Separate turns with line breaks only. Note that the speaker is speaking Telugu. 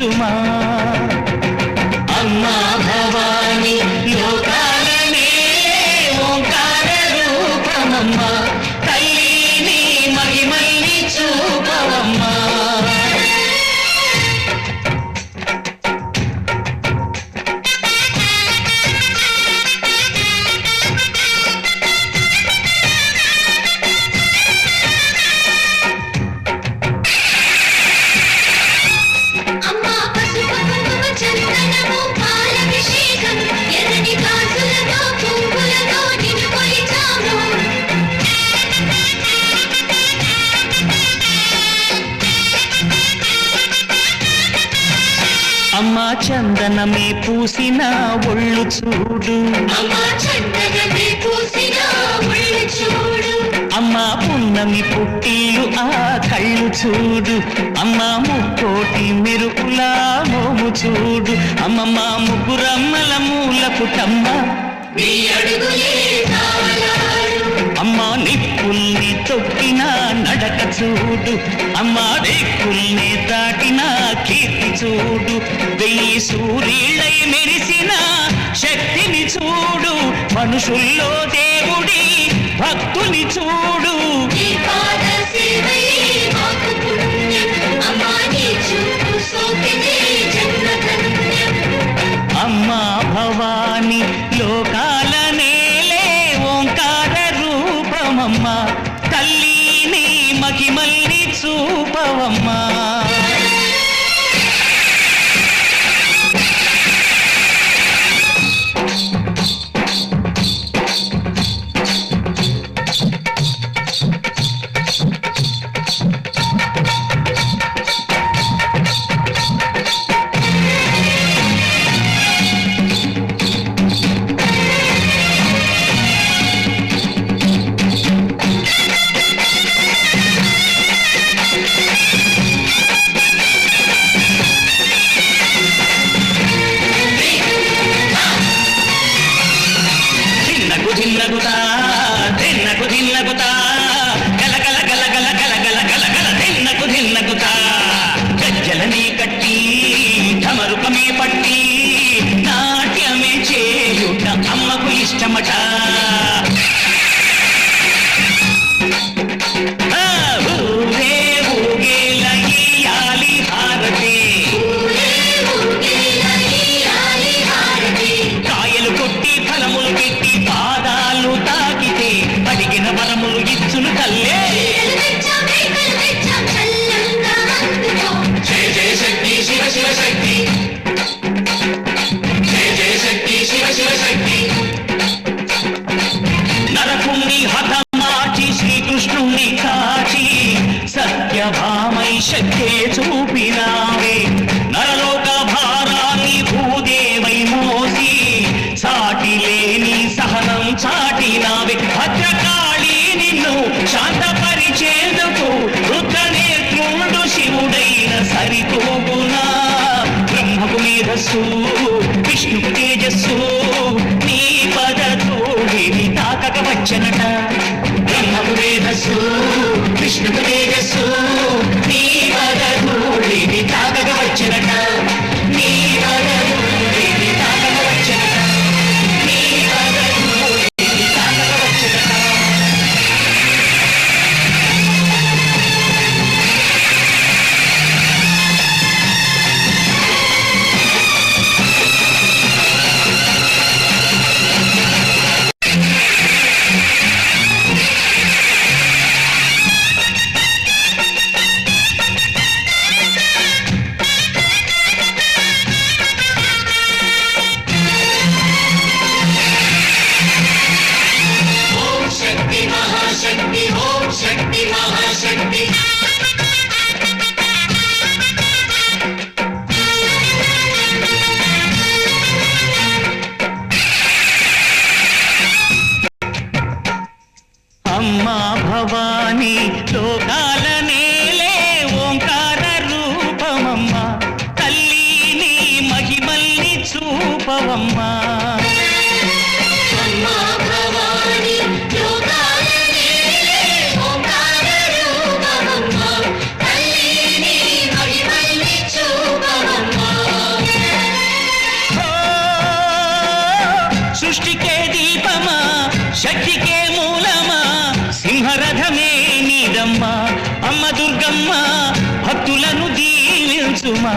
దిద్దుమా అమ్మా భవాని లోకాలనే ఓంకార రూపమమ్మా తల్లిని మహిమల్ని చూపవమ్మా అమ్మా చందనమే పూసిన ఒళ్ళు చూడు అమ్మా పున్నమి పుట్టిలు ఆ కళ్ళు చూడు అమ్మా ముక్కోటి మెరుపులా మోము చూడు అమ్మమ్మ ముగ్గురమ్మల మూల పుటమ్మ అమ్మా నిప్పుల్ని తొక్కిన నడక చూడు అమ్మా రేకుల్ని దాటిన కీర్తి చూడు వెయ్యి సూర్యులై మెరిసిన శక్తిని చూడు మనుషుల్లో దేవుడి భక్తుని చూడు అమ్మా భవాని లోకాల నేలే ఓంకార రూపమమ్మా తల్లిని మహిమల్ని చూపవమ్మా గజ్జలనే కట్టి ఢమరుకమే పట్టి నాట్యమే చేయుట అమ్మకు ఇష్టమట ఊరే ఊగేల ఇయ్యాలి హారతి కాయలు కొట్టి ఫలములు పెట్టి పాదాలు తాకితే అడిగిన వరములు ఇచ్చును తల్లే జయ జయ శక్తి శివ శివ శక్తి జయ జయ శక్తి శివ శివ శక్తి నరకుణ్ణి హతమార్చి శ్రీకృష్ణుణ్ణి కాచి సత్యభామై శక్తే చూపినావే నరలోక భారాన్ని భూదేవై మోసి సాటి లేని సహనం చాటినావే భద్రకాళి నిన్ను శాంతపరిచేందుకు రుద్రనేత్రుడు శివుడైన సరితూగునా బ్రహ్మకు మేధస్సు విష్ణుకు తేజస్సు నీ పదధూళిని తాకక వచ్చనట బ్రహ్మకు మేధస్సు విష్ణుకు తేజస్సు నీ పదధూళిని తాకక వచ్చనట నీ పదధూళిని తాకక వచ్చనట నీ పదధూళిని తాకక వచ్చనట అమ్మా భవాని లోకాల నేలే ఓంకార రూపమమ్మా తల్లిని మహిమల్ని చూపవమ్మా
ఓంకార రూపమమ్మా తల్లిని మహిమల్ని చూపవమ్మా
భక్తులను దీవించుమా